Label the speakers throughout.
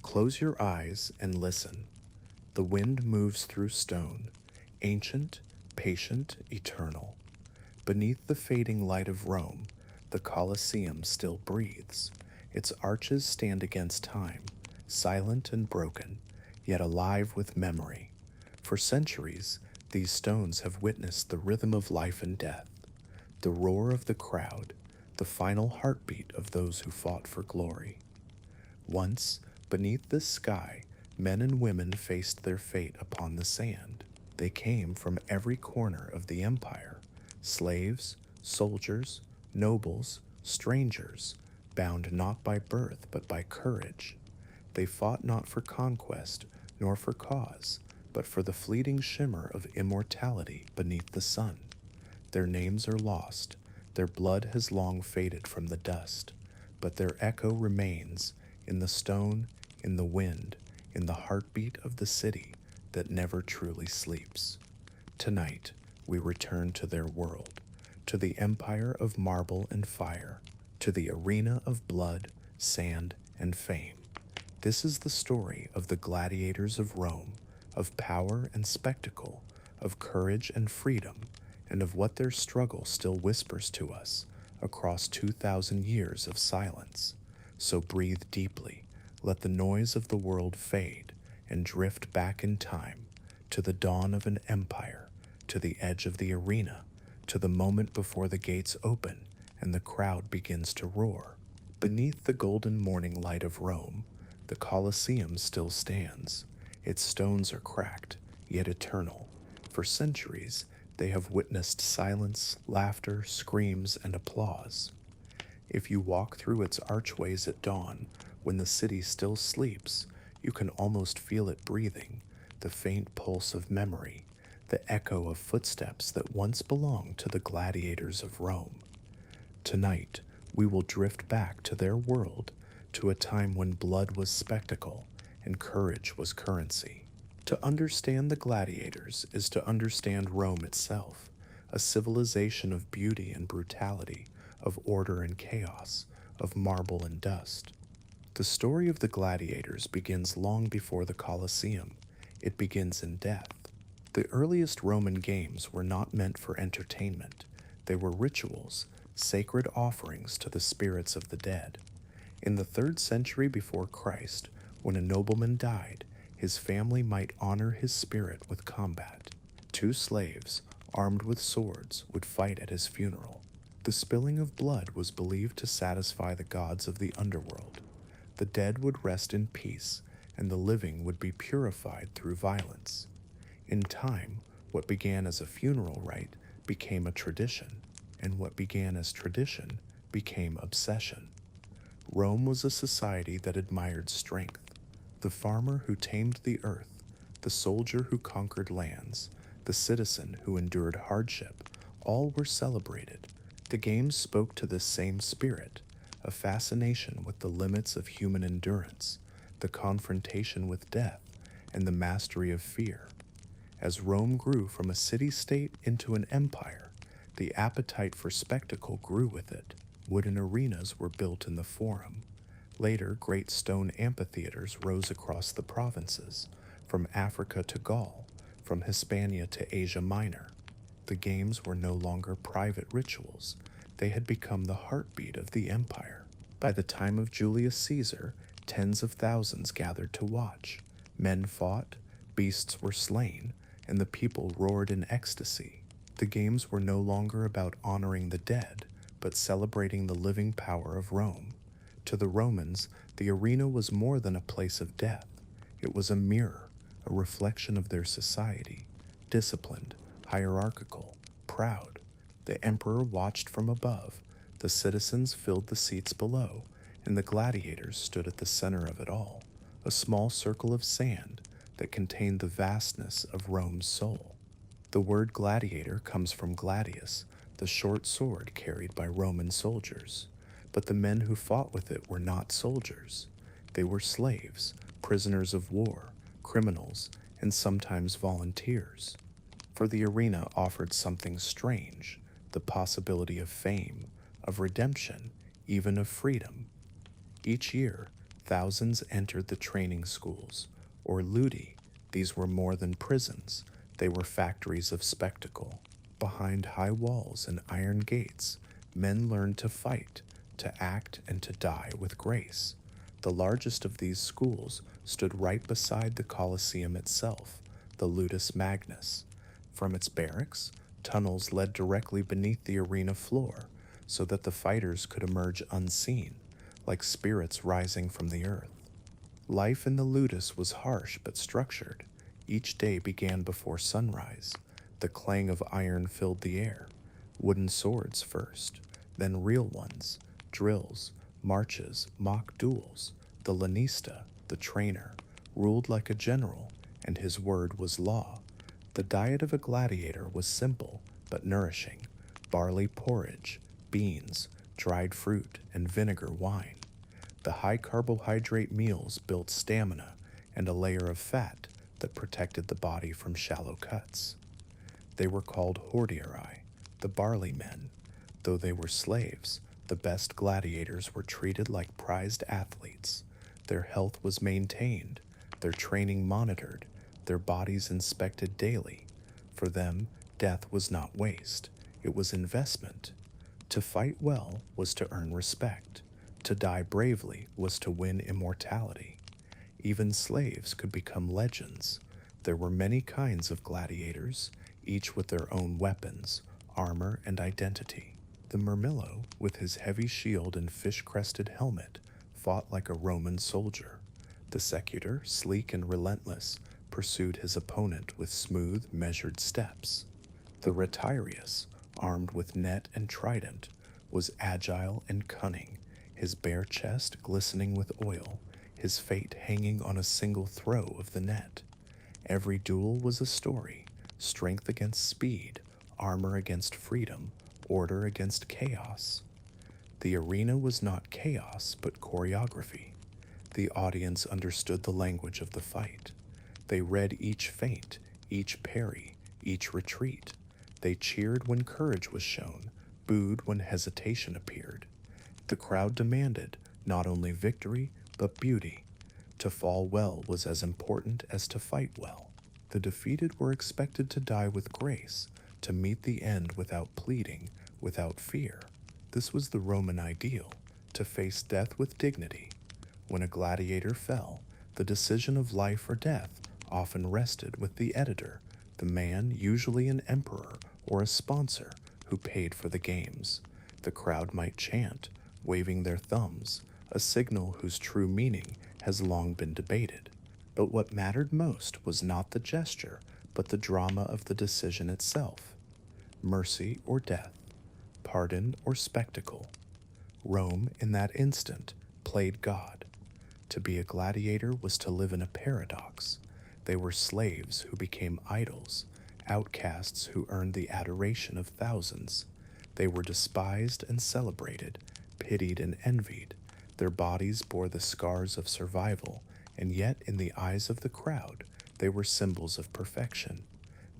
Speaker 1: Close your eyes and listen. The wind moves through stone, ancient, patient, eternal. Beneath the fading light of Rome, the Colosseum still breathes. Its arches stand against time, silent and broken, yet alive with memory. For centuries, these stones have witnessed the rhythm of life and death, the roar of the crowd, the final heartbeat of those who fought for glory. Once, beneath this sky, men and women faced their fate upon the sand. They came from every corner of the empire, slaves, soldiers, nobles, strangers, bound not by birth but by courage. They fought not for conquest, nor for cause, but for the fleeting shimmer of immortality beneath the sun. Their names are lost, their blood has long faded from the dust, but their echo remains in the stone, in the wind, in the heartbeat of the city that never truly sleeps. Tonight, we return to their world, to the empire of marble and fire, to the arena of blood, sand, and fame. This is the story of the gladiators of Rome, of power and spectacle, of courage and freedom, and of what their struggle still whispers to us across 2,000 years of silence. So breathe deeply, let the noise of the world fade, and drift back in time to the dawn of an empire, to the edge of the arena, to the moment before the gates open and the crowd begins to roar. Beneath the golden morning light of Rome, the Colosseum still stands. Its stones are cracked, yet eternal. For centuries, they have witnessed silence, laughter, screams, and applause. If you walk through its archways at dawn, when the city still sleeps, you can almost feel it breathing, the faint pulse of memory, the echo of footsteps that once belonged to the gladiators of Rome. Tonight, we will drift back to their world, to a time when blood was spectacle and courage was currency. To understand the gladiators is to understand Rome itself, a civilization of beauty and brutality, of order and chaos, of marble and dust. The story of the gladiators begins long before the Colosseum. It begins in death. The earliest Roman games were not meant for entertainment. They were rituals, sacred offerings to the spirits of the dead. In the 3rd century before Christ, when a nobleman died, his family might honor his spirit with combat. 2 slaves, armed with swords, would fight at his funeral. The spilling of blood was believed to satisfy the gods of the underworld. The dead would rest in peace, and the living would be purified through violence. In time, what began as a funeral rite became a tradition, and what began as tradition became obsession. Rome was a society that admired strength. The farmer who tamed the earth, the soldier who conquered lands, the citizen who endured hardship, all were celebrated. The games spoke to this same spirit, a fascination with the limits of human endurance, the confrontation with death, and the mastery of fear. As Rome grew from a city-state into an empire, the appetite for spectacle grew with it. Wooden arenas were built in the Forum. Later, great stone amphitheaters rose across the provinces, from Africa to Gaul, from Hispania to Asia Minor. The games were no longer private rituals. They had become the heartbeat of the empire. By the time of Julius Caesar, tens of thousands gathered to watch. Men fought, beasts were slain, and the people roared in ecstasy. The games were no longer about honoring the dead, but celebrating the living power of Rome. To the Romans, the arena was more than a place of death. It was a mirror, a reflection of their society, disciplined, hierarchical, proud. The emperor watched from above, the citizens filled the seats below, and the gladiators stood at the center of it all, a small circle of sand that contained the vastness of Rome's soul. The word gladiator comes from gladius, the short sword carried by Roman soldiers. But the men who fought with it were not soldiers. They were slaves, prisoners of war, criminals, and sometimes volunteers. For the arena offered something strange, the possibility of fame, of redemption, even of freedom. Each year, Thousands entered the training schools, or ludi. These were more than prisons, they were factories of spectacle. Behind high walls and iron gates, men learned to fight, to act, and to die with grace. The largest of these schools stood right beside the Colosseum itself, the Ludus Magnus. From its barracks, tunnels led directly beneath the arena floor, so that the fighters could emerge unseen, like spirits rising from the earth. Life in the ludus was harsh but structured. Each day began before sunrise. The clang of iron filled the air. Wooden swords first, then real ones, drills, marches, mock duels. The lanista, the trainer, ruled like a general, and his word was law. The diet of a gladiator was simple but nourishing: barley porridge, beans, dried fruit, and vinegar wine. The high carbohydrate meals built stamina and a layer of fat that protected the body from shallow cuts. They were called hordearii, the barley men. Though they were slaves, the best gladiators were treated like prized athletes. Their health was maintained, their training monitored, their bodies inspected daily. For them, death was not waste, it was investment. To fight well was to earn respect. To die bravely was to win immortality. Even slaves could become legends. There were many kinds of gladiators, each with their own weapons, armor, and identity. The Murmillo, with his heavy shield and fish-crested helmet, fought like a Roman soldier. The Secutor, sleek and relentless, pursued his opponent with smooth, measured steps. The Retarius, armed with net and trident, was agile and cunning, his bare chest glistening with oil, his fate hanging on a single throw of the net. Every duel was a story: strength against speed, armor against freedom, order against chaos. The arena was not chaos, but choreography. The audience understood the language of the fight. They read each feint, each parry, each retreat. They cheered when courage was shown, booed when hesitation appeared. The crowd demanded not only victory, but beauty. To fall well was as important as to fight well. The defeated were expected to die with grace, to meet the end without pleading, without fear. This was the Roman ideal, to face death with dignity. When a gladiator fell, the decision of life or death often rested with the editor, the man, usually an emperor or a sponsor, who paid for the games. The crowd might chant, waving their thumbs, a signal whose true meaning has long been debated. But what mattered most was not the gesture, but the drama of the decision itself. Mercy or death, pardon or spectacle. Rome, in that instant, played God. To be a gladiator was to live in a paradox. They were slaves who became idols, outcasts who earned the adoration of thousands. They were despised and celebrated, pitied and envied. Their bodies bore the scars of survival, and yet in the eyes of the crowd, they were symbols of perfection.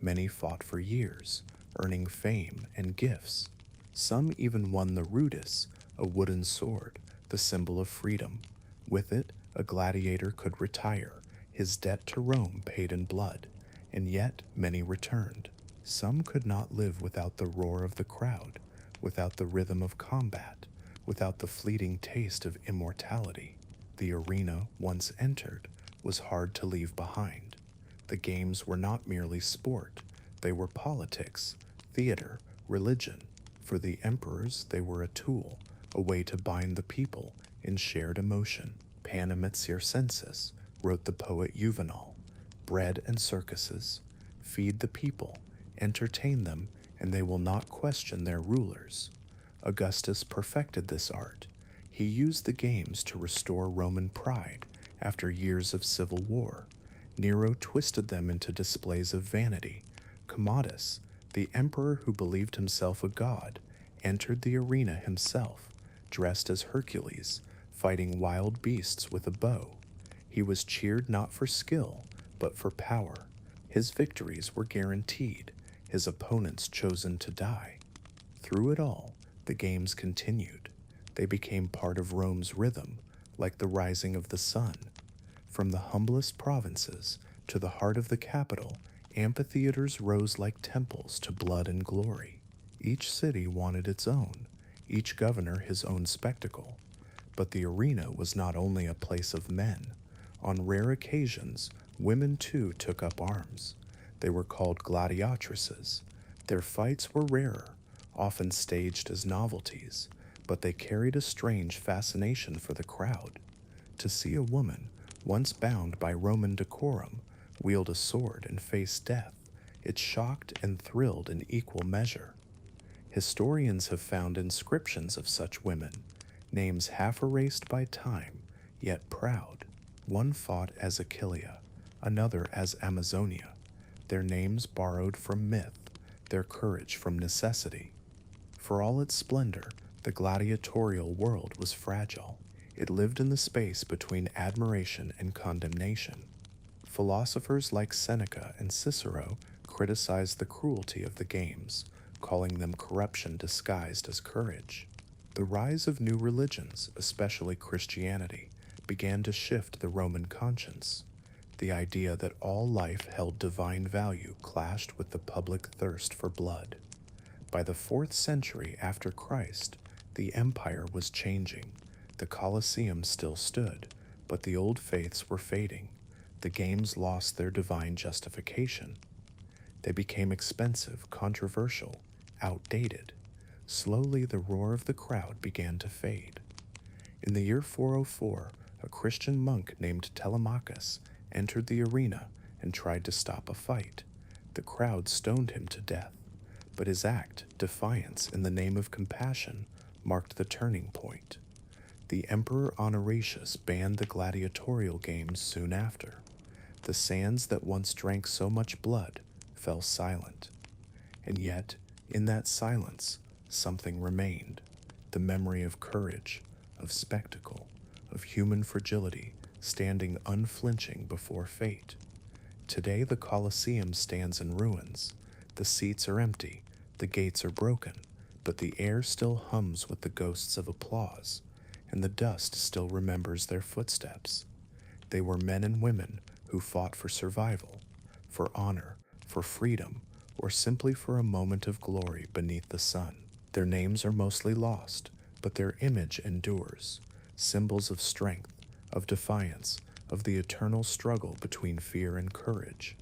Speaker 1: Many fought for years, earning fame and gifts. Some even won the rudis, a wooden sword, the symbol of freedom. With it, a gladiator could retire, his debt to Rome paid in blood, and yet many returned. Some could not live without the roar of the crowd, without the rhythm of combat, without the fleeting taste of immortality. The arena, once entered, was hard to leave behind. The games were not merely sport, they were politics, theater, religion. For the emperors, they were a tool, a way to bind the people in shared emotion. Panem et circenses, wrote the poet Juvenal. Bread and circuses. Feed the people, entertain them, and they will not question their rulers. Augustus perfected this art. He used the games to restore Roman pride after years of civil war. Nero twisted them into displays of vanity. Commodus, the emperor who believed himself a god, entered the arena himself, dressed as Hercules, fighting wild beasts with a bow. He was cheered not for skill, but for power. His victories were guaranteed, his opponents chosen to die. Through it all, the games continued. They became part of Rome's rhythm, like the rising of the sun. From the humblest provinces to the heart of the capital, amphitheaters rose like temples to blood and glory. Each city wanted its own, each governor his own spectacle. But the arena was not only a place of men. On rare occasions, women too took up arms. They were called gladiatrices. Their fights were rarer, often staged as novelties, but they carried a strange fascination for the crowd. To see a woman, once bound by Roman decorum, wield a sword and face death, it shocked and thrilled in equal measure. Historians have found inscriptions of such women, names half erased by time, yet proud. One fought as Achillea, another as Amazonia, their names borrowed from myth, their courage from necessity. For all its splendor, the gladiatorial world was fragile. It lived in the space between admiration and condemnation. Philosophers like Seneca and Cicero criticized the cruelty of the games, calling them corruption disguised as courage. The rise of new religions, especially Christianity, began to shift the Roman conscience. The idea that all life held divine value clashed with the public thirst for blood. By the 4th century after Christ, the empire was changing. The Colosseum still stood, but the old faiths were fading. The games lost their divine justification. They became expensive, controversial, outdated. Slowly, the roar of the crowd began to fade. In the year 404, a Christian monk named Telemachus entered the arena and tried to stop a fight. The crowd stoned him to death, but his act, defiance in the name of compassion, marked the turning point. The Emperor Honorius banned the gladiatorial games soon after. The sands that once drank so much blood fell silent. And yet, in that silence, something remained. The memory of courage, of spectacle, of human fragility standing unflinching before fate. Today the Colosseum stands in ruins. The seats are empty, the gates are broken, but the air still hums with the ghosts of applause, and the dust still remembers their footsteps. They were men and women who fought for survival, for honor, for freedom, or simply for a moment of glory beneath the sun. Their names are mostly lost, but their image endures, symbols of strength, of defiance, of the eternal struggle between fear and courage.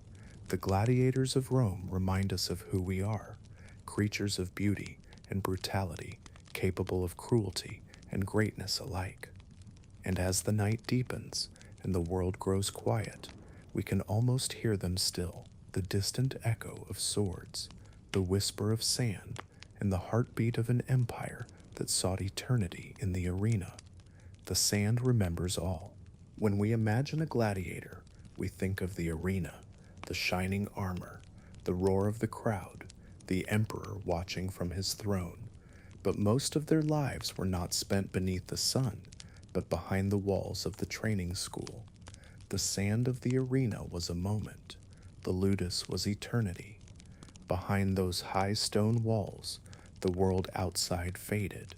Speaker 1: The gladiators of Rome remind us of who we are, creatures of beauty and brutality, capable of cruelty and greatness alike. And as the night deepens and the world grows quiet, we can almost hear them still, the distant echo of swords, the whisper of sand, and the heartbeat of an empire that sought eternity in the arena. The sand remembers all. When we imagine a gladiator, we think of the arena, the shining armor, the roar of the crowd, the emperor watching from his throne. But most of their lives were not spent beneath the sun, but behind the walls of the training school. The sand of the arena was a moment. The ludus was eternity. Behind those high stone walls, the world outside faded.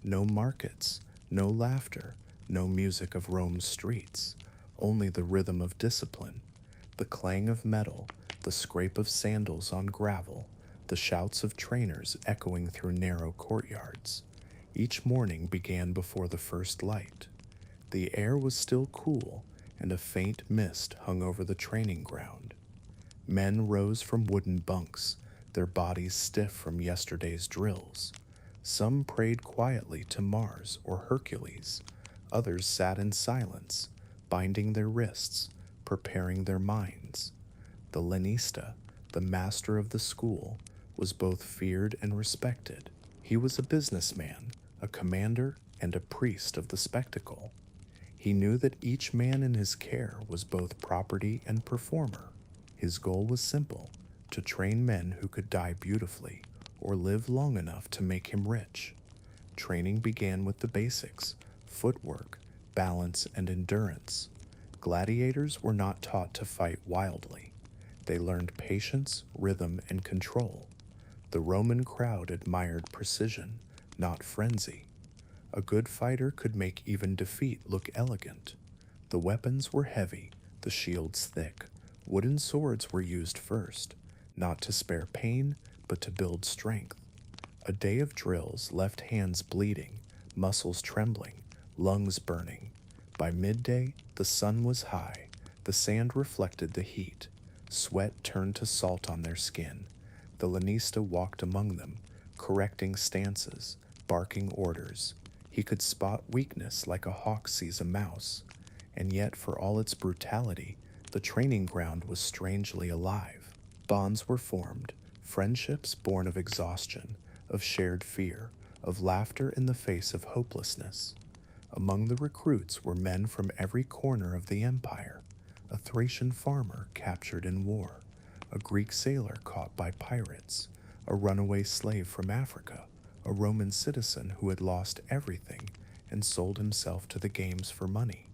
Speaker 1: No markets, no laughter, no music of Rome's streets, only the rhythm of discipline, the clang of metal, the scrape of sandals on gravel, the shouts of trainers echoing through narrow courtyards. Each morning began before the first light. The air was still cool, and a faint mist hung over the training ground. Men rose from wooden bunks, their bodies stiff from yesterday's drills. Some prayed quietly to Mars or Hercules. Others sat in silence, binding their wrists, preparing their minds. The lanista, the master of the school, was both feared and respected. He was a businessman, a commander, and a priest of the spectacle. He knew that each man in his care was both property and performer. His goal was simple, to train men who could die beautifully or live long enough to make him rich. Training began with the basics, footwork, balance, and endurance. Gladiators were not taught to fight wildly. They learned patience, rhythm, and control. The Roman crowd admired precision, not frenzy. A good fighter could make even defeat look elegant. The weapons were heavy, the shields thick. Wooden swords were used first, not to spare pain, but to build strength. A day of drills left hands bleeding, muscles trembling, lungs burning. By midday, the sun was high. The sand reflected the heat. Sweat turned to salt on their skin. The lanista walked among them, correcting stances, barking orders. He could spot weakness like a hawk sees a mouse. And yet, for all its brutality, the training ground was strangely alive. Bonds were formed, friendships born of exhaustion, of shared fear, of laughter in the face of hopelessness. Among the recruits were men from every corner of the empire: a Thracian farmer captured in war, a Greek sailor caught by pirates, a runaway slave from Africa, a Roman citizen who had lost everything and sold himself to the games for money.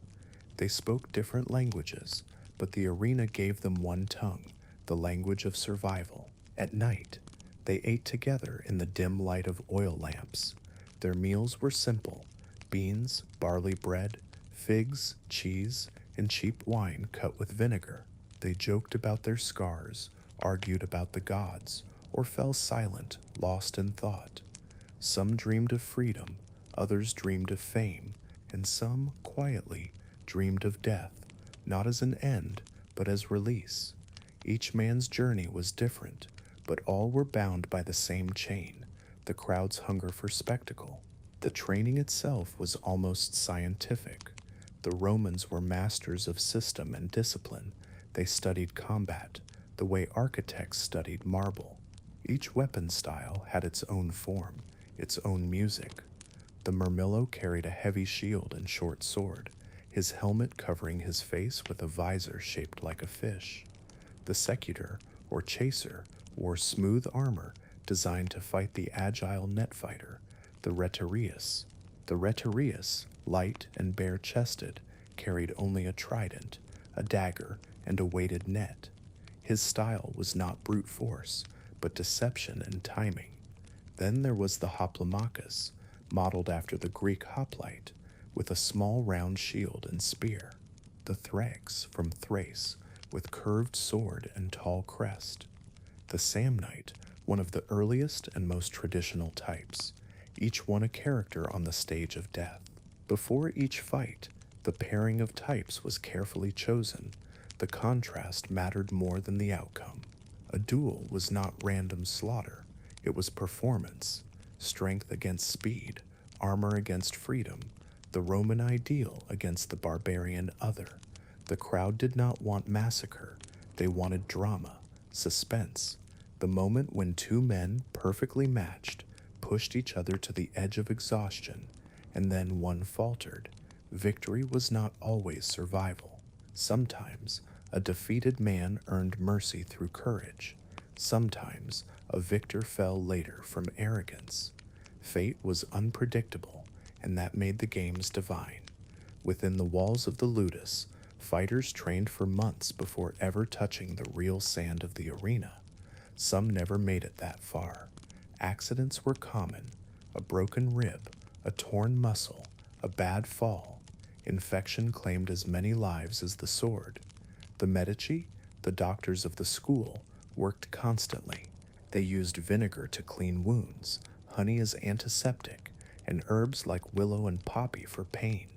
Speaker 1: They spoke different languages, but the arena gave them one tongue, the language of survival. At night, they ate together in the dim light of oil lamps. Their meals were simple: beans, barley bread, figs, cheese, and cheap wine cut with vinegar. They joked about their scars, argued about the gods, or fell silent, lost in thought. Some dreamed of freedom, others dreamed of fame, and some, quietly, dreamed of death, not as an end, but as release. Each man's journey was different, but all were bound by the same chain: the crowd's hunger for spectacle. The training itself was almost scientific. The Romans were masters of system and discipline. They studied combat, the way architects studied marble. Each weapon style had its own form, its own music. The Murmillo carried a heavy shield and short sword, his helmet covering his face with a visor shaped like a fish. The Secutor, or chaser, wore smooth armor designed to fight the agile net fighter. The Rhetorius, light and bare-chested, carried only a trident, a dagger, and a weighted net. His style was not brute force, but deception and timing. Then there was the Hoplomachus, modeled after the Greek hoplite, with a small round shield and spear. The Thrax from Thrace, with curved sword and tall crest. The Samnite, one of the earliest and most traditional types, each one a character on the stage of death. Before each fight, the pairing of types was carefully chosen. The contrast mattered more than the outcome. A duel was not random slaughter, it was performance: strength against speed, armor against freedom, the Roman ideal against the barbarian other. The crowd did not want massacre, they wanted drama, suspense, the moment when two men, perfectly matched, pushed each other to the edge of exhaustion, and then one faltered. Victory was not always survival. Sometimes a defeated man earned mercy through courage. Sometimes a victor fell later from arrogance. Fate was unpredictable, and that made the games divine. Within the walls of the ludus, fighters trained for months before ever touching the real sand of the arena. Some never made it that far. Accidents were common: a broken rib, a torn muscle, a bad fall. Infection claimed as many lives as the sword. The Medici, the doctors of the school, worked constantly. They used vinegar to clean wounds, honey as antiseptic, and herbs like willow and poppy for pain.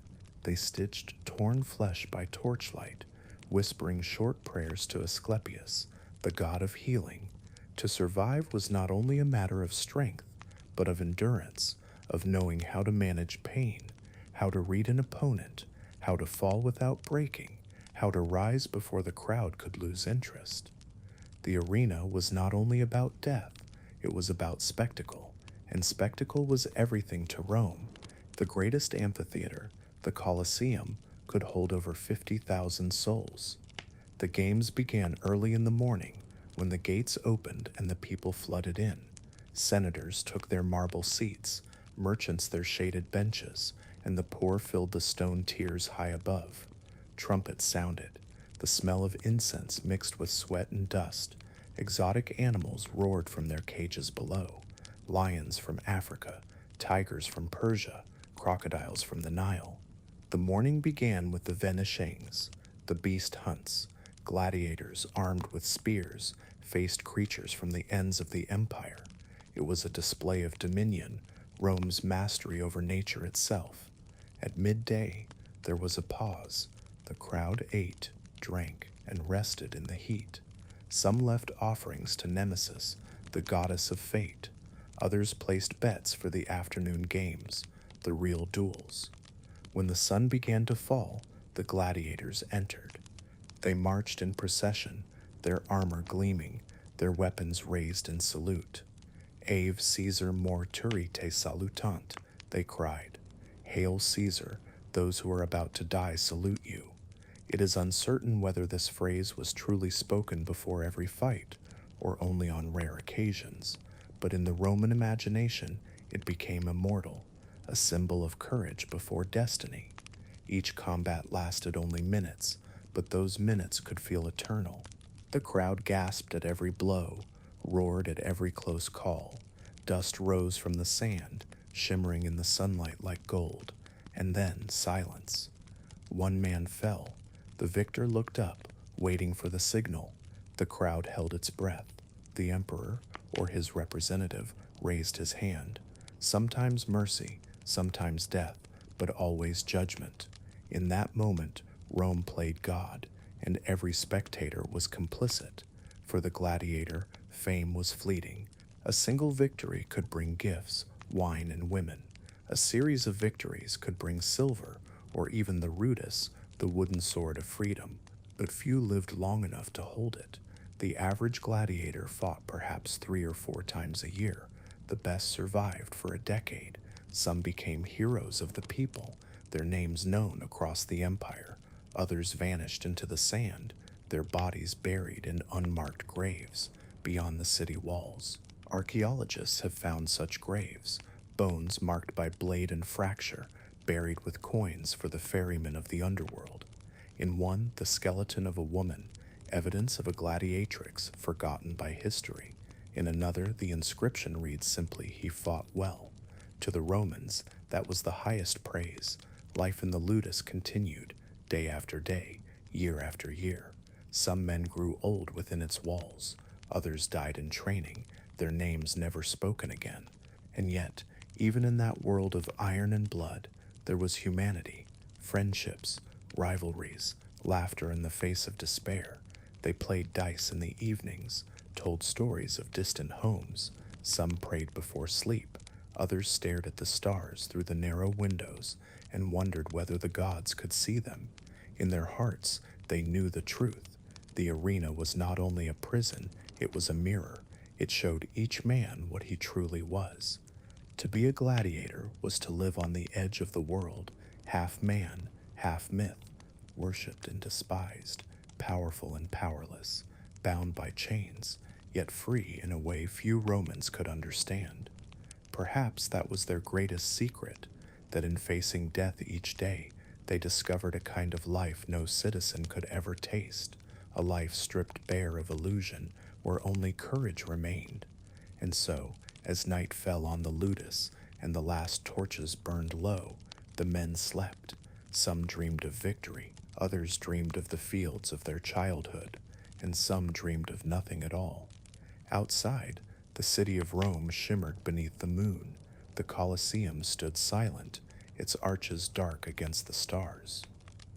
Speaker 1: They stitched torn flesh by torchlight, whispering short prayers to Asclepius, the god of healing. To survive was not only a matter of strength, but of endurance, of knowing how to manage pain, how to read an opponent, how to fall without breaking, how to rise before the crowd could lose interest. The arena was not only about death, it was about spectacle, and spectacle was everything to Rome. The greatest amphitheater, the Colosseum, could hold over 50,000 souls. The games began early in the morning, when the gates opened and the people flooded in. Senators took their marble seats, merchants their shaded benches, and the poor filled the stone tiers high above. Trumpets sounded. The smell of incense mixed with sweat and dust. Exotic animals roared from their cages below: lions from Africa, tigers from Persia, crocodiles from the Nile. The morning began with the venishings, the beast hunts. Gladiators armed with spears faced creatures from the ends of the empire. It was a display of dominion, Rome's mastery over nature itself. At midday, there was a pause. The crowd ate, drank, and rested in the heat. Some left offerings to Nemesis, the goddess of fate. Others placed bets for the afternoon games, the real duels. When the sun began to fall, the gladiators entered. They marched in procession, their armor gleaming, their weapons raised in salute. Ave Caesar morturi te salutant, they cried. Hail Caesar, those who are about to die salute you. It is uncertain whether this phrase was truly spoken before every fight, or only on rare occasions, but in the Roman imagination it became immortal, a symbol of courage before destiny. Each combat lasted only minutes, but those minutes could feel eternal. The crowd gasped at every blow, roared at every close call. Dust rose from the sand, shimmering in the sunlight like gold, and then silence. One man fell. The victor looked up, waiting for the signal. The crowd held its breath. The emperor, or his representative, raised his hand. Sometimes mercy, sometimes death, but always judgment. In that moment, Rome played God, and every spectator was complicit. For the gladiator, fame was fleeting. A single victory could bring gifts, wine, and women. A series of victories could bring silver, or even the ludus, the wooden sword of freedom. But few lived long enough to hold it. The average gladiator fought perhaps 3 or 4 times a year. The best survived for a decade. Some became heroes of the people, their names known across the empire. Others vanished into the sand, their bodies buried in unmarked graves beyond the city walls. Archaeologists have found such graves, bones marked by blade and fracture, buried with coins for the ferrymen of the underworld. In one, the skeleton of a woman, evidence of a gladiatrix forgotten by history. In another, the inscription reads simply, "He fought well." To the Romans, that was the highest praise. Life in the ludus continued, day after day, year after year. Some men grew old within its walls. Others died in training, their names never spoken again. And yet, even in that world of iron and blood, there was humanity, friendships, rivalries, laughter in the face of despair. They played dice in the evenings, told stories of distant homes. Some prayed before sleep. Others stared at the stars through the narrow windows and wondered whether the gods could see them. In their hearts, they knew the truth. The arena was not only a prison, it was a mirror. It showed each man what he truly was. To be a gladiator was to live on the edge of the world, half man, half myth, worshipped and despised, powerful and powerless, bound by chains, yet free in a way few Romans could understand. Perhaps that was their greatest secret, that in facing death each day, they discovered a kind of life no citizen could ever taste, a life stripped bare of illusion, where only courage remained. And so, as night fell on the ludus and the last torches burned low, the men slept. Some dreamed of victory, others dreamed of the fields of their childhood, and some dreamed of nothing at all. Outside, the city of Rome shimmered beneath the moon. The Colosseum stood silent, its arches dark against the stars.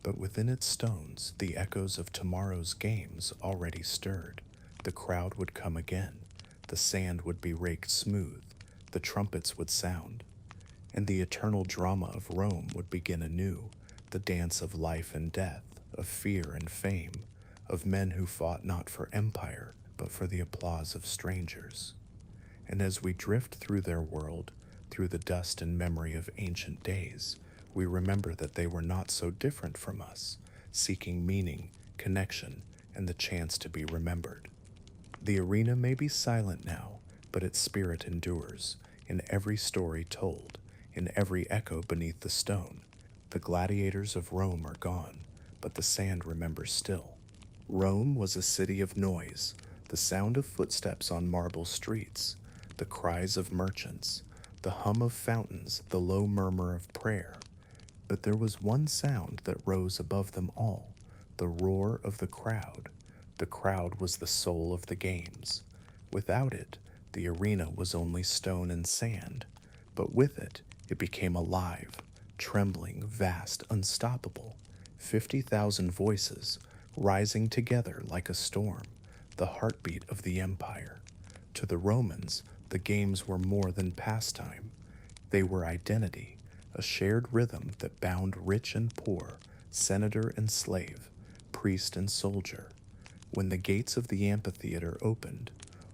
Speaker 1: But within its stones, the echoes of tomorrow's games already stirred. The crowd would come again. The sand would be raked smooth. The trumpets would sound. And the eternal drama of Rome would begin anew, the dance of life and death, of fear and fame, of men who fought not for empire, but for the applause of strangers. And as we drift through their world, through the dust and memory of ancient days, we remember that they were not so different from us, seeking meaning, connection, and the chance to be remembered. The arena may be silent now, but its spirit endures, in every story told, in every echo beneath the stone. The gladiators of Rome are gone, but the sand remembers still. Rome was a city of noise, the sound of footsteps on marble streets, the cries of merchants, the hum of fountains, the low murmur of prayer. But there was one sound that rose above them all, the roar of the crowd. The crowd was the soul of the games. Without it, the arena was only stone and sand, but with it, it became alive, trembling, vast, unstoppable. 50,000 voices, rising together like a storm, the heartbeat of the empire. To the Romans, the games were more than pastime. They were identity, a shared rhythm that bound rich and poor, senator and slave, priest and soldier. When the gates of the amphitheater opened,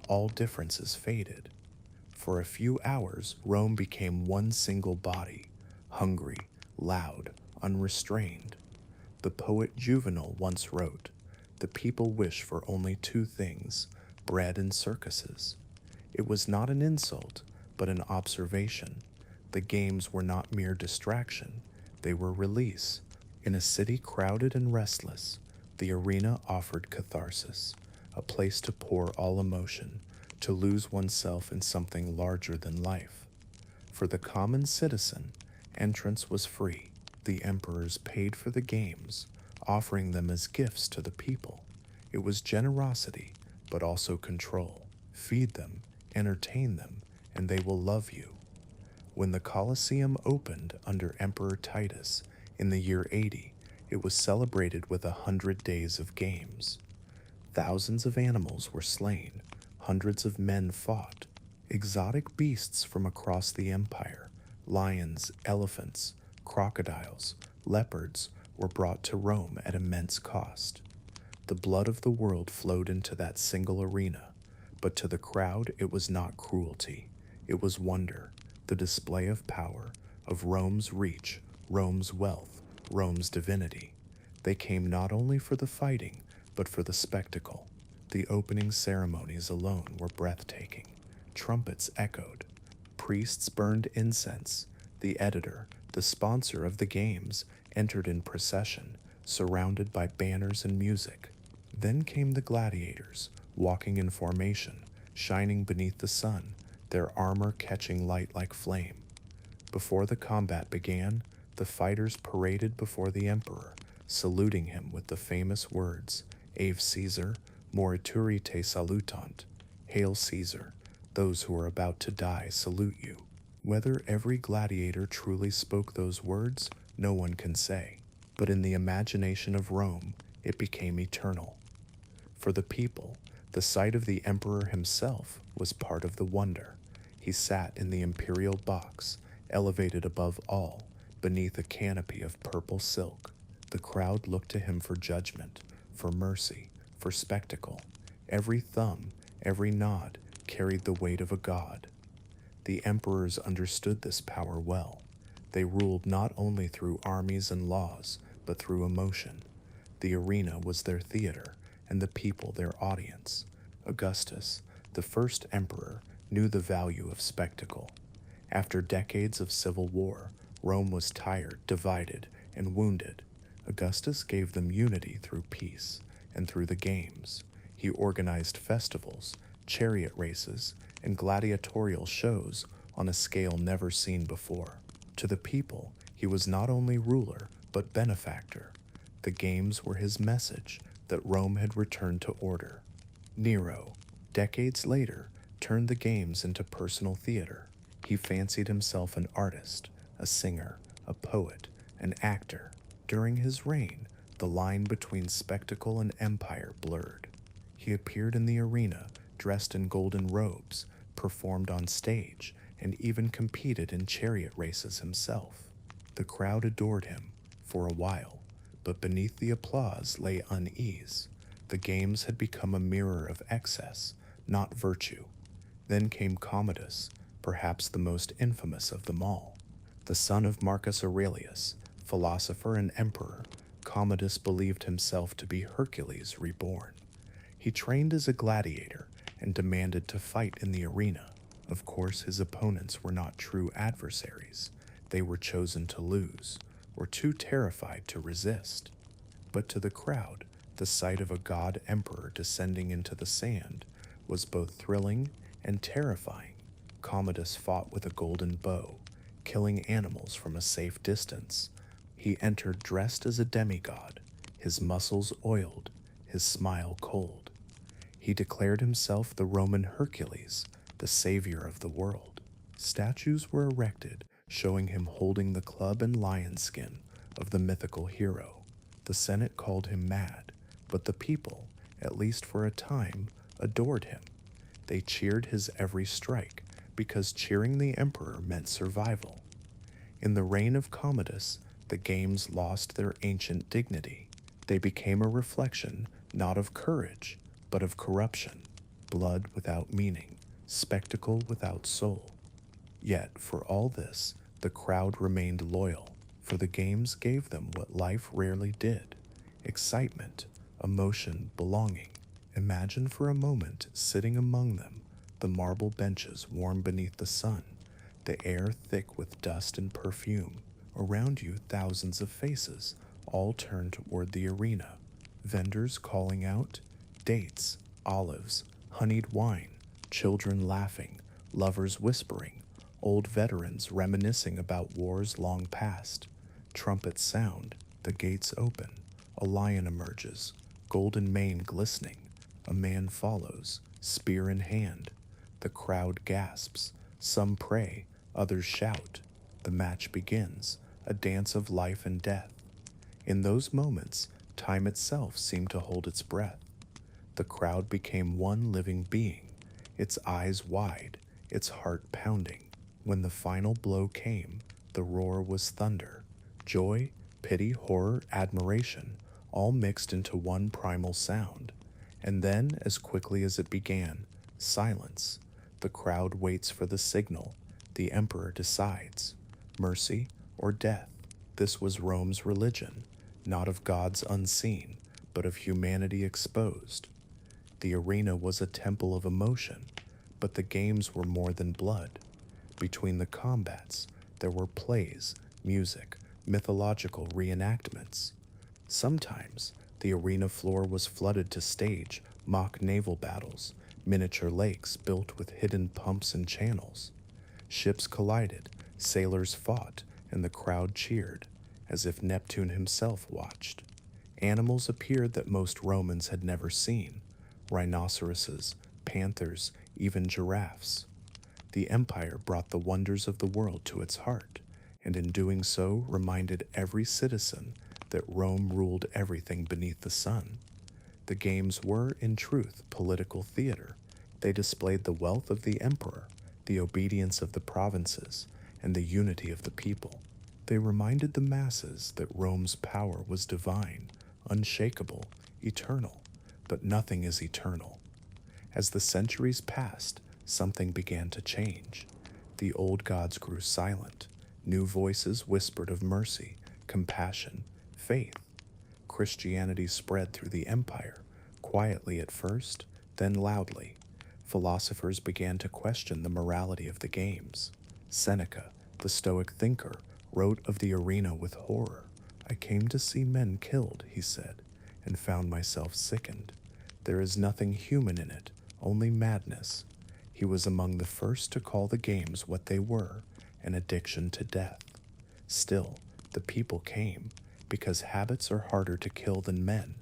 Speaker 1: all differences faded. For a few hours, Rome became one single body, hungry, loud, unrestrained. The poet Juvenal once wrote, "The people wish for only two things, bread and circuses." It was not an insult, but an observation. The games were not mere distraction, they were release. In a city crowded and restless, the arena offered catharsis, a place to pour all emotion, to lose oneself in something larger than life. For the common citizen, entrance was free. The emperors paid for the games, offering them as gifts to the people. It was generosity, but also control. Feed them, entertain them, and they will love you. When the Colosseum opened under Emperor Titus in the year 80, it was celebrated with 100 days of games. Thousands of animals were slain, hundreds of men fought. Exotic beasts from across the empire, lions, elephants, crocodiles, leopards, were brought to Rome at immense cost. The blood of the world flowed into that single arena, but to the crowd it was not cruelty, it was wonder, the display of power, of Rome's reach, Rome's wealth, Rome's divinity. They came not only for the fighting, but for the spectacle. The opening ceremonies alone were breathtaking. Trumpets echoed. Priests burned incense. The editor, the sponsor of the games, entered in procession, surrounded by banners and music. Then came the gladiators, walking in formation, shining beneath the sun, their armor catching light like flame. Before the combat began, the fighters paraded before the emperor, saluting him with the famous words, Ave Caesar, morituri te salutant. Hail Caesar, those who are about to die salute you. Whether every gladiator truly spoke those words, no one can say, but in the imagination of Rome, it became eternal. For the people, the sight of the emperor himself was part of the wonder. He sat in the imperial box, elevated above all, beneath a canopy of purple silk. The crowd looked to him for judgment, for mercy, for spectacle. Every thumb, every nod carried the weight of a god. The emperors understood this power well. They ruled not only through armies and laws, but through emotion. The arena was their theater, and the people their audience. Augustus, the first emperor, knew the value of spectacle. After decades of civil war, Rome was tired, divided, and wounded. Augustus gave them unity through peace and through the games. He organized festivals, chariot races, and gladiatorial shows on a scale never seen before. To the people, he was not only ruler, but benefactor. The games were his message that Rome had returned to order. Nero, decades later, turned the games into personal theater. He fancied himself an artist, a singer, a poet, an actor. During his reign, the line between spectacle and empire blurred. He appeared in the arena, dressed in golden robes, performed on stage, and even competed in chariot races himself. The crowd adored him, for a while, but beneath the applause lay unease. The games had become a mirror of excess, not virtue. Then came Commodus, perhaps the most infamous of them all. The son of Marcus Aurelius, philosopher and emperor, Commodus believed himself to be Hercules reborn. He trained as a gladiator and demanded to fight in the arena. Of course, his opponents were not true adversaries. They were chosen to lose, or too terrified to resist. But to the crowd, the sight of a god emperor descending into the sand was both thrilling and terrifying. Commodus fought with a golden bow, killing animals from a safe distance. He entered dressed as a demigod, his muscles oiled, his smile cold. He declared himself the Roman Hercules, the savior of the world. Statues were erected, showing him holding the club and lion skin of the mythical hero. The Senate called him mad, but the people, at least for a time, adored him. They cheered his every strike, because cheering the emperor meant survival. In the reign of Commodus, the games lost their ancient dignity. They became a reflection not of courage, but of corruption, blood without meaning, spectacle without soul. Yet, for all this, the crowd remained loyal, for the games gave them what life rarely did: excitement, emotion, belonging. Imagine for a moment sitting among them, the marble benches warm beneath the sun, the air thick with dust and perfume. Around you, thousands of faces, all turned toward the arena. Vendors calling out, dates, olives, honeyed wine, children laughing, lovers whispering, old veterans reminiscing about wars long past. Trumpets sound, the gates open, a lion emerges, golden mane glistening. A man follows, spear in hand. The crowd gasps, some pray, others shout. The match begins, a dance of life and death. In those moments, time itself seemed to hold its breath. The crowd became one living being, its eyes wide, its heart pounding. When the final blow came, the roar was thunder. Joy, pity, horror, admiration, all mixed into one primal sound. And then, as quickly as it began, silence. The crowd waits for the signal. The emperor decides. Mercy or death. This was Rome's religion, not of gods unseen, but of humanity exposed. The arena was a temple of emotion, but the games were more than blood. Between the combats, there were plays, music, mythological reenactments. Sometimes, the arena floor was flooded to stage mock naval battles, miniature lakes built with hidden pumps and channels. Ships collided, sailors fought, and the crowd cheered, as if Neptune himself watched. Animals appeared that most Romans had never seen: rhinoceroses, panthers, even giraffes. The empire brought the wonders of the world to its heart, and in doing so reminded every citizen that Rome ruled everything beneath the sun. The games were, in truth, political theater. They displayed the wealth of the emperor, the obedience of the provinces, and the unity of the people. They reminded the masses that Rome's power was divine, unshakable, eternal. But nothing is eternal. As the centuries passed, something began to change. The old gods grew silent. New voices whispered of mercy, compassion, faith. Christianity spread through the empire, quietly at first, then loudly. Philosophers began to question the morality of the games. Seneca, the Stoic thinker, wrote of the arena with horror. "I came to see men killed," he said, "and found myself sickened. There is nothing human in it, only madness." He was among the first to call the games what they were, an addiction to death. Still, the people came, because habits are harder to kill than men.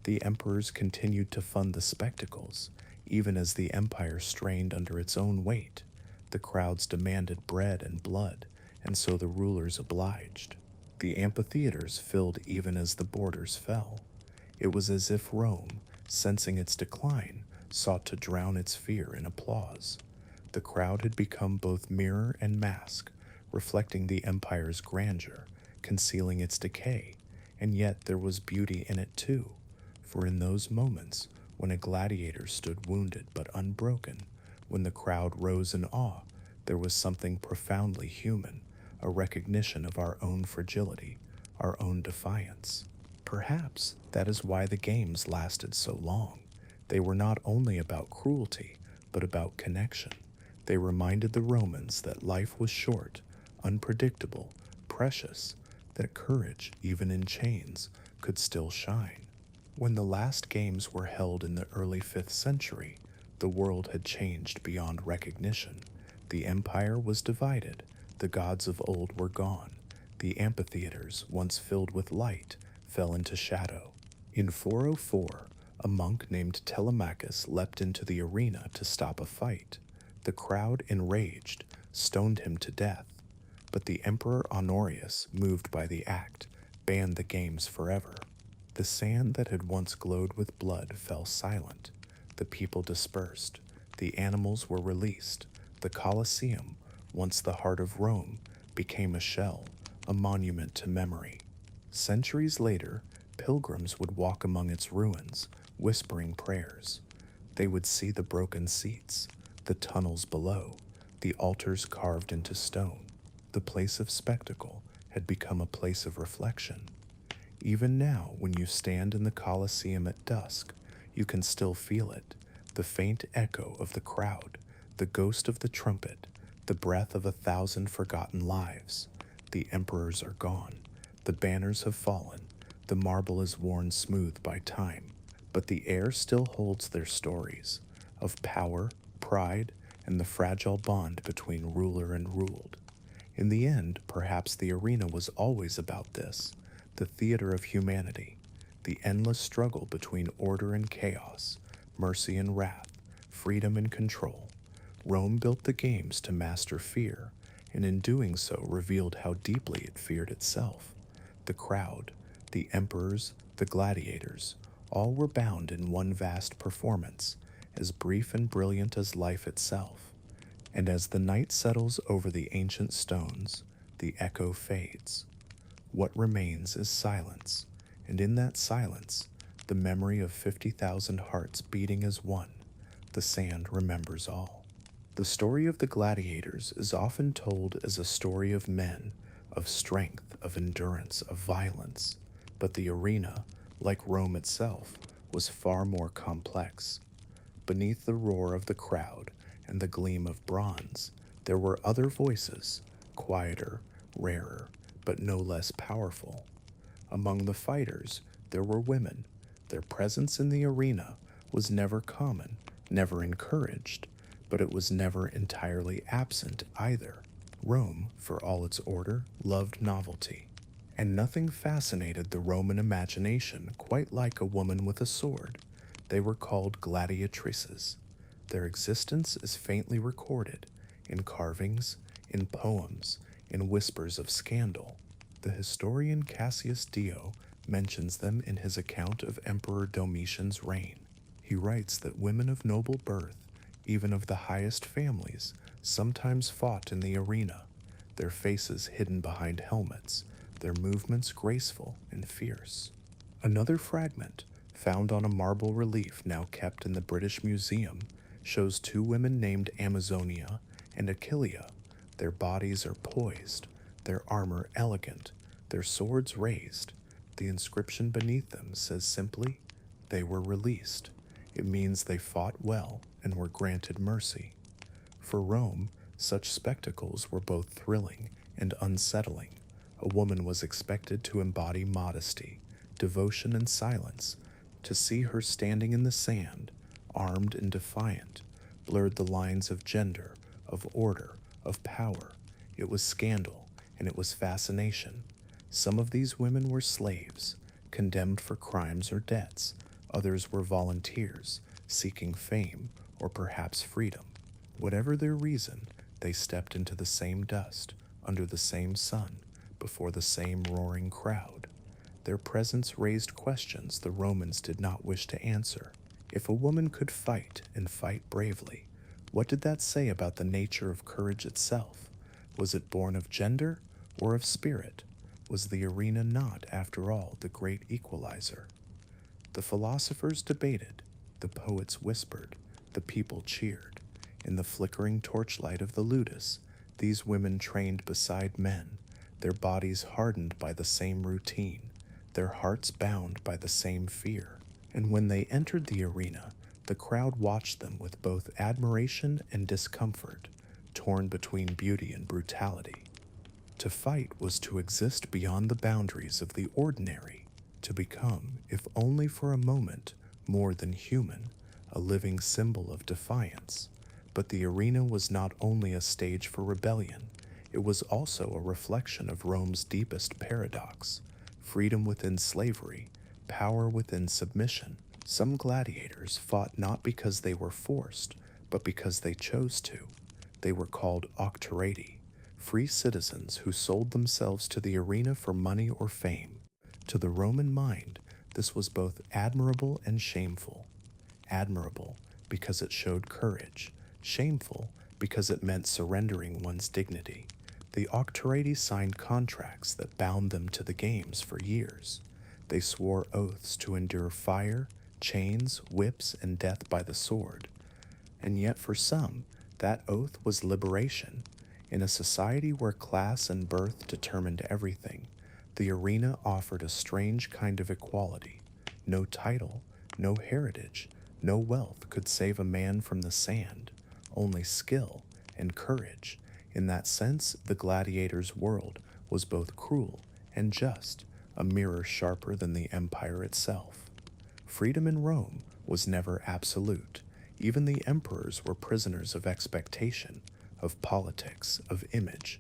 Speaker 1: The emperors continued to fund the spectacles, even as the empire strained under its own weight. The crowds demanded bread and blood, and so the rulers obliged. The amphitheaters filled even as the borders fell. It was as if Rome, sensing its decline, sought to drown its fear in applause. The crowd had become both mirror and mask, reflecting the empire's grandeur, concealing its decay, and yet there was beauty in it too, for in those moments, when a gladiator stood wounded but unbroken, when the crowd rose in awe, there was something profoundly human, a recognition of our own fragility, our own defiance. Perhaps that is why the games lasted so long. They were not only about cruelty, but about connection. They reminded the Romans that life was short, unpredictable, precious, that courage, even in chains, could still shine. When the last games were held in the early 5th century, the world had changed beyond recognition. The empire was divided, the gods of old were gone, the amphitheaters, once filled with light, fell into shadow. In 404, a monk named Telemachus leapt into the arena to stop a fight. The crowd, enraged, stoned him to death, but the Emperor Honorius, moved by the act, banned the games forever. The sand that had once glowed with blood fell silent. The people dispersed. The animals were released. The Colosseum, once the heart of Rome, became a shell, a monument to memory. Centuries later, pilgrims would walk among its ruins, whispering prayers. They would see the broken seats, the tunnels below, the altars carved into stone. The place of spectacle had become a place of reflection. Even now, when you stand in the Colosseum at dusk, you can still feel it, the faint echo of the crowd, the ghost of the trumpet, the breath of 1,000 forgotten lives. The emperors are gone, the banners have fallen, the marble is worn smooth by time, but the air still holds their stories of power, pride, and the fragile bond between ruler and ruled. In the end, perhaps the arena was always about this, the theater of humanity, the endless struggle between order and chaos, mercy and wrath, freedom and control. Rome built the games to master fear, and in doing so revealed how deeply it feared itself. The crowd, the emperors, the gladiators, all were bound in one vast performance, as brief and brilliant as life itself. And as the night settles over the ancient stones, the echo fades. What remains is silence, and in that silence, the memory of 50,000 hearts beating as one. The sand remembers all. The story of the gladiators is often told as a story of men, of strength, of endurance, of violence. But the arena, like Rome itself, was far more complex. Beneath the roar of the crowd and the gleam of bronze, there were other voices, quieter, rarer, but no less powerful. Among the fighters, there were women. Their presence in the arena was never common, never encouraged, but it was never entirely absent either. Rome, for all its order, loved novelty, and nothing fascinated the Roman imagination quite like a woman with a sword. They were called gladiatrices. Their existence is faintly recorded in carvings, in poems, in whispers of scandal. The historian Cassius Dio mentions them in his account of Emperor Domitian's reign. He writes that women of noble birth, even of the highest families, sometimes fought in the arena, their faces hidden behind helmets, their movements graceful and fierce. Another fragment, found on a marble relief now kept in the British Museum, shows two women named Amazonia and Achillea. Their bodies are poised, their armor elegant, their swords raised. The inscription beneath them says simply, "They were released." It means they fought well and were granted mercy. For Rome, such spectacles were both thrilling and unsettling. A woman was expected to embody modesty, devotion, and silence. To see her standing in the sand, armed and defiant, blurred the lines of gender, of order, of power. It was scandal, and it was fascination. Some of these women were slaves, condemned for crimes or debts. Others were volunteers, seeking fame or perhaps freedom. Whatever their reason, they stepped into the same dust, under the same sun, before the same roaring crowd. Their presence raised questions the Romans did not wish to answer. If a woman could fight and fight bravely, what did that say about the nature of courage itself? Was it born of gender or of spirit? Was the arena not, after all, the great equalizer? The philosophers debated, the poets whispered, the people cheered. In the flickering torchlight of the ludus, these women trained beside men, their bodies hardened by the same routine, their hearts bound by the same fear. And when they entered the arena, the crowd watched them with both admiration and discomfort, torn between beauty and brutality. To fight was to exist beyond the boundaries of the ordinary, to become, if only for a moment, more than human, a living symbol of defiance. But the arena was not only a stage for rebellion, it was also a reflection of Rome's deepest paradox: freedom within slavery, power within submission. Some gladiators fought not because they were forced, but because they chose to. They were called auctorati, free citizens who sold themselves to the arena for money or fame. To the Roman mind, this was both admirable and shameful. Admirable because it showed courage, shameful because it meant surrendering one's dignity. The auctorati signed contracts that bound them to the games for years. They swore oaths to endure fire, chains, whips, and death by the sword. And yet for some, that oath was liberation. In a society where class and birth determined everything, the arena offered a strange kind of equality. No title, no heritage, no wealth could save a man from the sand, only skill and courage. In that sense, the gladiator's world was both cruel and just, a mirror sharper than the empire itself. Freedom in Rome was never absolute. Even the emperors were prisoners of expectation, of politics, of image.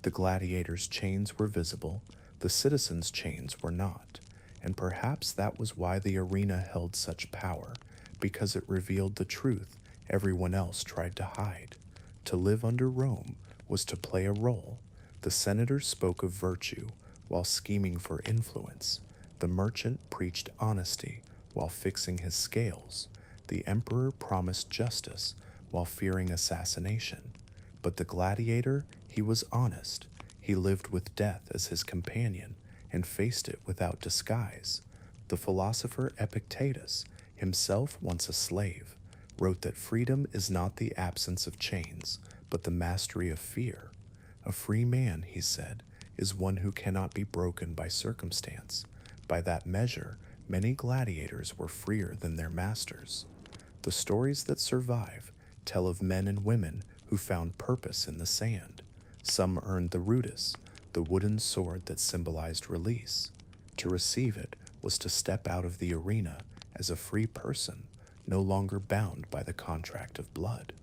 Speaker 1: The gladiators' chains were visible, the citizens' chains were not. And perhaps that was why the arena held such power, because it revealed the truth everyone else tried to hide. To live under Rome was to play a role. The senator spoke of virtue while scheming for influence. The merchant preached honesty while fixing his scales. The emperor promised justice while fearing assassination. But the gladiator, he was honest. He lived with death as his companion and faced it without disguise. The philosopher Epictetus, himself once a slave, wrote that freedom is not the absence of chains, but the mastery of fear. A free man, he said, is one who cannot be broken by circumstance. By that measure, many gladiators were freer than their masters. The stories that survive tell of men and women who found purpose in the sand. Some earned the ludus, the wooden sword that symbolized release. To receive it was to step out of the arena as a free person, no longer bound by the contract of blood.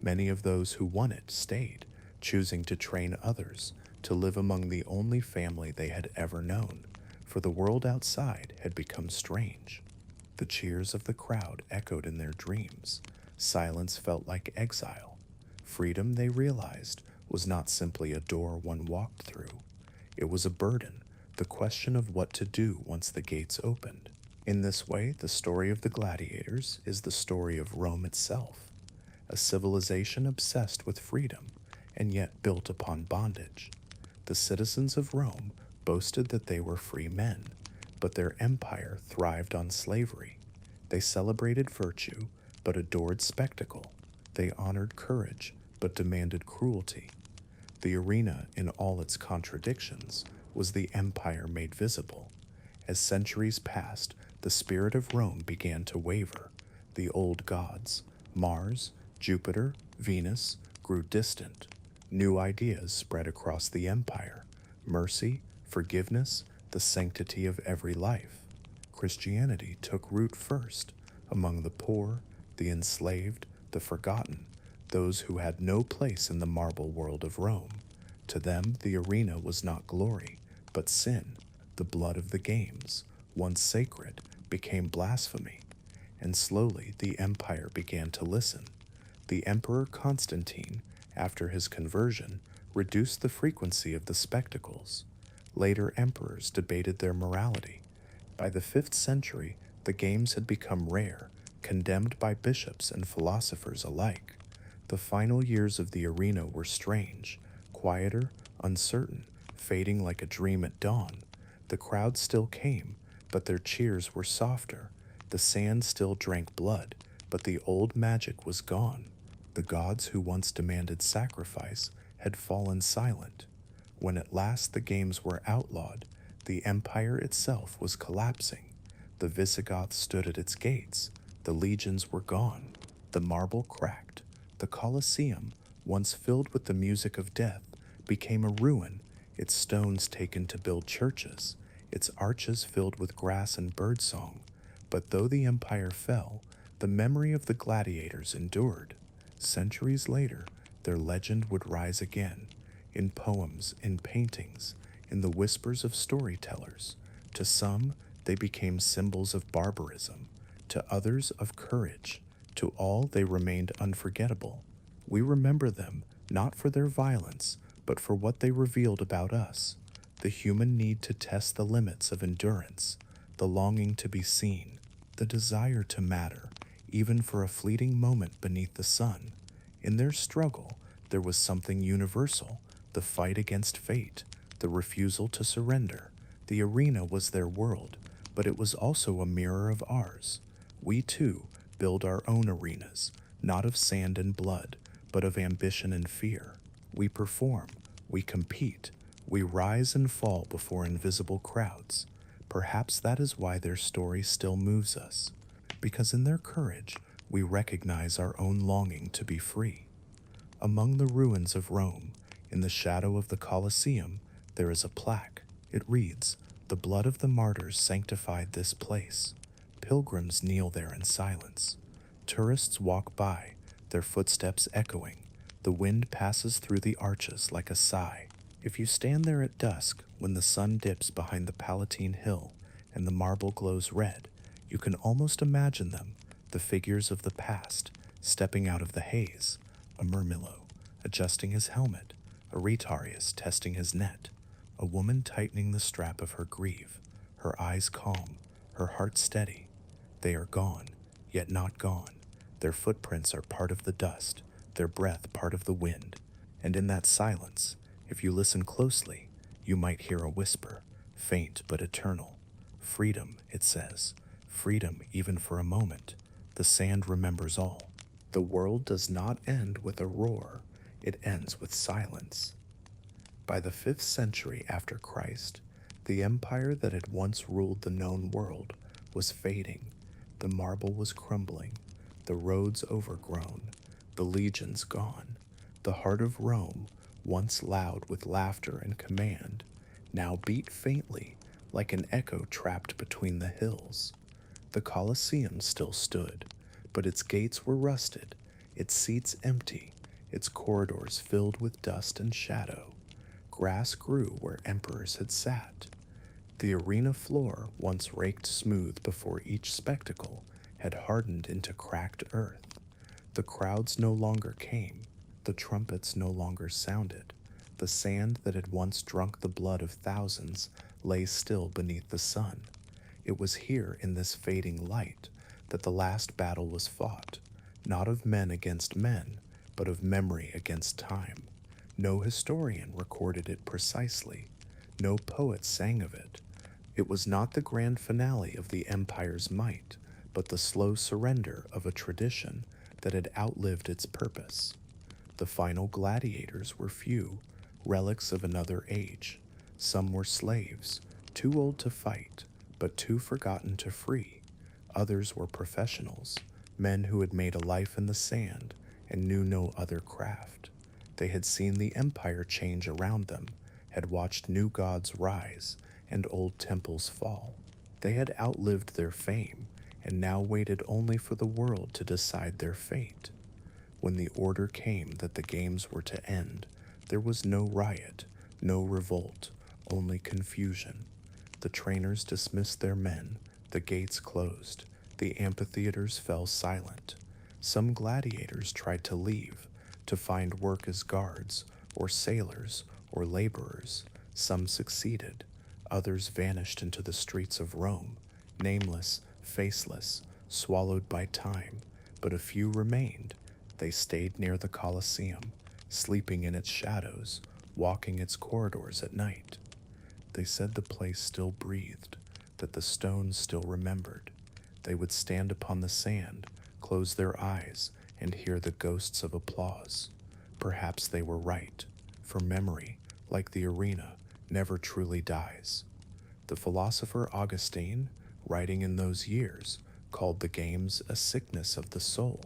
Speaker 1: Many of those who won it stayed, choosing to train others to live among the only family they had ever known, for the world outside had become strange. The cheers of the crowd echoed in their dreams. Silence felt like exile. Freedom, they realized, was not simply a door one walked through. It was a burden, the question of what to do once the gates opened. In this way, the story of the gladiators is the story of Rome itself, a civilization obsessed with freedom and yet built upon bondage. The citizens of Rome boasted that they were free men, but their empire thrived on slavery. They celebrated virtue, but adored spectacle. They honored courage, but demanded cruelty. The arena, in all its contradictions, was the empire made visible. As centuries passed, the spirit of Rome began to waver. The old gods, Mars, Jupiter, Venus, grew distant. New ideas spread across the empire: mercy, forgiveness, the sanctity of every life. Christianity took root first, among the poor, the enslaved, the forgotten, those who had no place in the marble world of Rome. To them, the arena was not glory, but sin. The blood of the games, once sacred, became blasphemy. And slowly the empire began to listen. The Emperor Constantine, after his conversion, reduced the frequency of the spectacles. Later emperors debated their morality. By the 5th century, the games had become rare, condemned by bishops and philosophers alike. The final years of the arena were strange, quieter, uncertain, fading like a dream at dawn. The crowd still came, but their cheers were softer. The sand still drank blood, but the old magic was gone. The gods who once demanded sacrifice had fallen silent. When at last the games were outlawed, the empire itself was collapsing. The Visigoths stood at its gates. The legions were gone. The marble cracked. The Colosseum, once filled with the music of death, became a ruin, its stones taken to build churches, its arches filled with grass and birdsong. But though the empire fell, the memory of the gladiators endured. Centuries later, their legend would rise again, in poems, in paintings, in the whispers of storytellers. To some, they became symbols of barbarism, to others of courage. To all, they remained unforgettable. We remember them not for their violence, but for what they revealed about us: the human need to test the limits of endurance, the longing to be seen, the desire to matter, even for a fleeting moment beneath the sun. In their struggle, there was something universal: the fight against fate, the refusal to surrender. The arena was their world, but it was also a mirror of ours. We too build our own arenas, not of sand and blood, but of ambition and fear. We perform, we compete, we rise and fall before invisible crowds. Perhaps that is why their story still moves us, because in their courage we recognize our own longing to be free. Among the ruins of Rome, in the shadow of the Colosseum, there is a plaque. It reads, "The blood of the martyrs sanctified this place." Pilgrims kneel there in silence. Tourists walk by, their footsteps echoing. The wind passes through the arches like a sigh. If you stand there at dusk, when the sun dips behind the Palatine Hill and the marble glows red, you can almost imagine them, the figures of the past, stepping out of the haze. A Murmillo, adjusting his helmet, a Rhetarius testing his net, a woman tightening the strap of her greave, her eyes calm, her heart steady. They are gone, yet not gone. Their footprints are part of the dust, their breath part of the wind. And in that silence, if you listen closely, you might hear a whisper, faint but eternal. Freedom, it says, freedom even for a moment. The sand remembers all. The world does not end with a roar, it ends with silence. By the 5th century after Christ, the empire that had once ruled the known world was fading. The marble was crumbling, the roads overgrown, the legions gone. The heart of Rome, once loud with laughter and command, now beat faintly like an echo trapped between the hills. The Colosseum still stood, but its gates were rusted, its seats empty, its corridors filled with dust and shadow. Grass grew where emperors had sat. The arena floor, once raked smooth before each spectacle, had hardened into cracked earth. The crowds no longer came, the trumpets no longer sounded. The sand that had once drunk the blood of thousands lay still beneath the sun. It was here in this fading light that the last battle was fought, not of men against men, but of memory against time. No historian recorded it precisely, no poet sang of it. It was not the grand finale of the empire's might, but the slow surrender of a tradition that had outlived its purpose. The final gladiators were few, relics of another age. Some were slaves, too old to fight, but too forgotten to free. Others were professionals, men who had made a life in the sand and knew no other craft. They had seen the empire change around them, had watched new gods rise and old temples fall. They had outlived their fame and now waited only for the world to decide their fate. When the order came that the games were to end, there was no riot, no revolt, only confusion. The trainers dismissed their men, the gates closed, the amphitheaters fell silent. Some gladiators tried to leave, to find work as guards, or sailors, or laborers. Some succeeded, others vanished into the streets of Rome, nameless, faceless, swallowed by time, but a few remained. They stayed near the Colosseum, sleeping in its shadows, walking its corridors at night. They said the place still breathed, that the stones still remembered. They would stand upon the sand, close their eyes, and hear the ghosts of applause. Perhaps they were right, for memory, like the arena, never truly dies. The philosopher Augustine, writing in those years, called the games a sickness of the soul.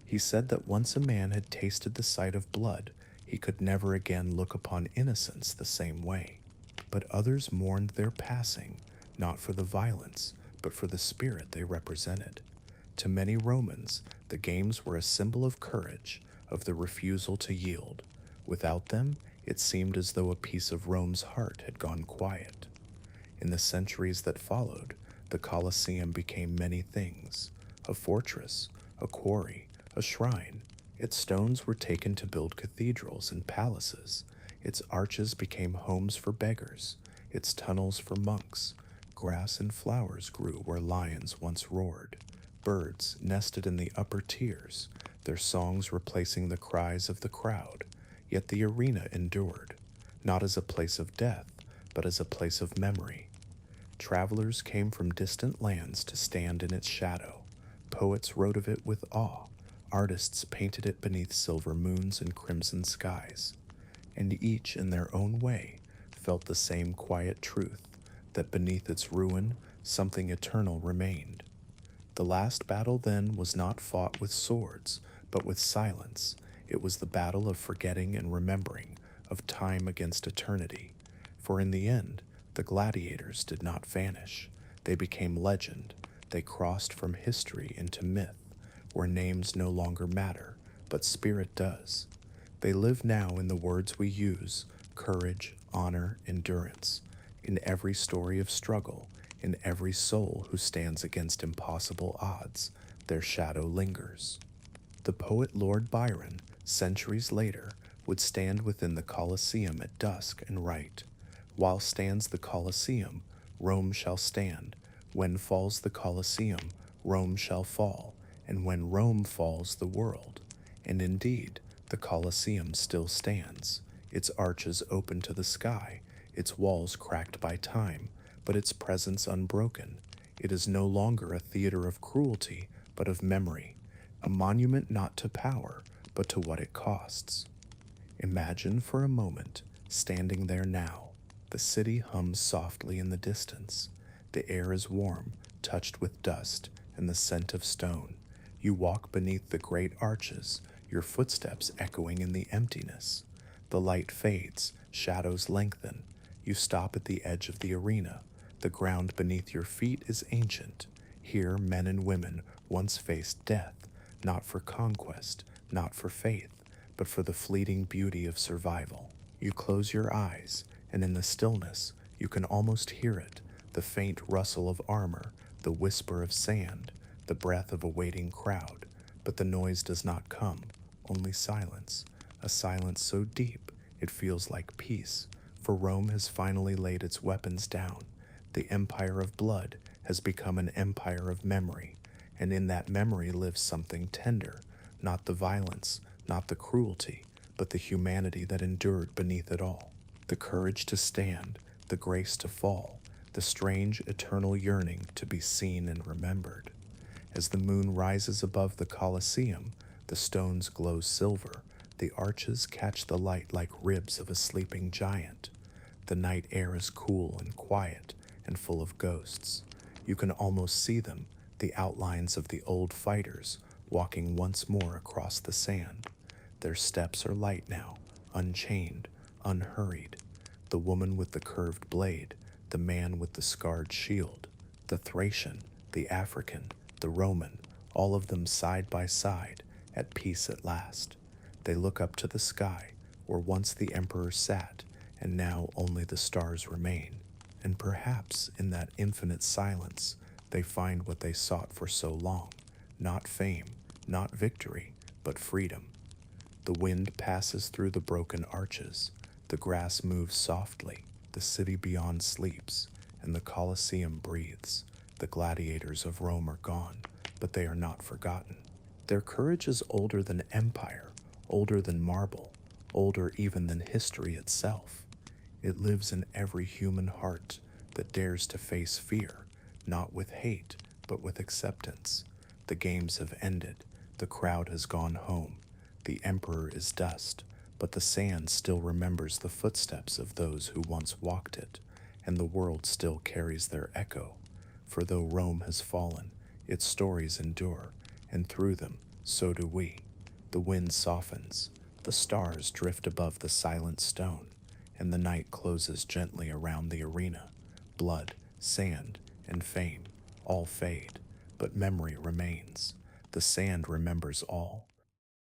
Speaker 1: He said that once a man had tasted the sight of blood, he could never again look upon innocence the same way. But others mourned their passing, not for the violence, but for the spirit they represented. To many Romans, The games were a symbol of courage, of the refusal to yield. Without them, it seemed as though a piece of Rome's heart had gone quiet. In the centuries that followed, the Colosseum became many things: a fortress, a quarry, a shrine. Its stones were taken to build cathedrals and palaces. Its arches became homes for beggars, its tunnels for monks. Grass and flowers grew where lions once roared. Birds nested in the upper tiers, their songs replacing the cries of the crowd. Yet the arena endured, not as a place of death, but as a place of memory. Travelers came from distant lands to stand in its shadow. Poets wrote of it with awe. Artists painted it beneath silver moons and crimson skies. And each, in their own way, felt the same quiet truth, that beneath its ruin, something eternal remained. The last battle then was not fought with swords, but with silence. It was the battle of forgetting and remembering, of time against eternity. For in the end, the gladiators did not vanish. They became legend. They crossed from history into myth, where names no longer matter, but spirit does. They live now in the words we use: courage, honor, endurance. In every story of struggle, in every soul who stands against impossible odds, their shadow lingers. The poet Lord Byron, centuries later, would stand within the Colosseum at dusk and write, "While stands the Colosseum, Rome shall stand. When falls the Colosseum, Rome shall fall. And when Rome falls, the world." And indeed, the Colosseum still stands, its arches open to the sky, its walls cracked by time, but its presence unbroken. It is no longer a theater of cruelty, but of memory, a monument not to power, but to what it costs. Imagine for a moment standing there now. The city hums softly in the distance. The air is warm, touched with dust and the scent of stone. You walk beneath the great arches, your footsteps echoing in the emptiness. The light fades, shadows lengthen. You stop at the edge of the arena. The ground beneath your feet is ancient. Here men and women once faced death, not for conquest, not for faith, but for the fleeting beauty of survival. You close your eyes, and in the stillness, you can almost hear it: the faint rustle of armor, the whisper of sand, the breath of a waiting crowd. But the noise does not come, only silence, a silence so deep it feels like peace, for Rome has finally laid its weapons down. The empire of blood has become an empire of memory, and in that memory lives something tender, not the violence, not the cruelty, but the humanity that endured beneath it all. The courage to stand, the grace to fall, the strange eternal yearning to be seen and remembered. As the moon rises above the Colosseum, the stones glow silver, the arches catch the light like ribs of a sleeping giant. The night air is cool and quiet and full of ghosts. You can almost see them, the outlines of the old fighters, walking once more across the sand. Their steps are light now, unchained, unhurried. The woman with the curved blade, the man with the scarred shield, the Thracian, the African, the Roman, all of them side by side, at peace at last. They look up to the sky, where once the emperor sat, and now only the stars remain. And perhaps in that infinite silence, they find what they sought for so long: not fame, not victory, but freedom. The wind passes through the broken arches, the grass moves softly, the city beyond sleeps, and the Colosseum breathes. The gladiators of Rome are gone, but they are not forgotten. Their courage is older than empire, older than marble, older even than history itself. It lives in every human heart that dares to face fear, not with hate, but with acceptance. The games have ended, the crowd has gone home, the emperor is dust, but the sand still remembers the footsteps of those who once walked it, and the world still carries their echo. For though Rome has fallen, its stories endure, and through them, so do we. The wind softens, the stars drift above the silent stone, and the night closes gently around the arena. Blood, sand, and fame all fade, but memory remains. the sand remembers all.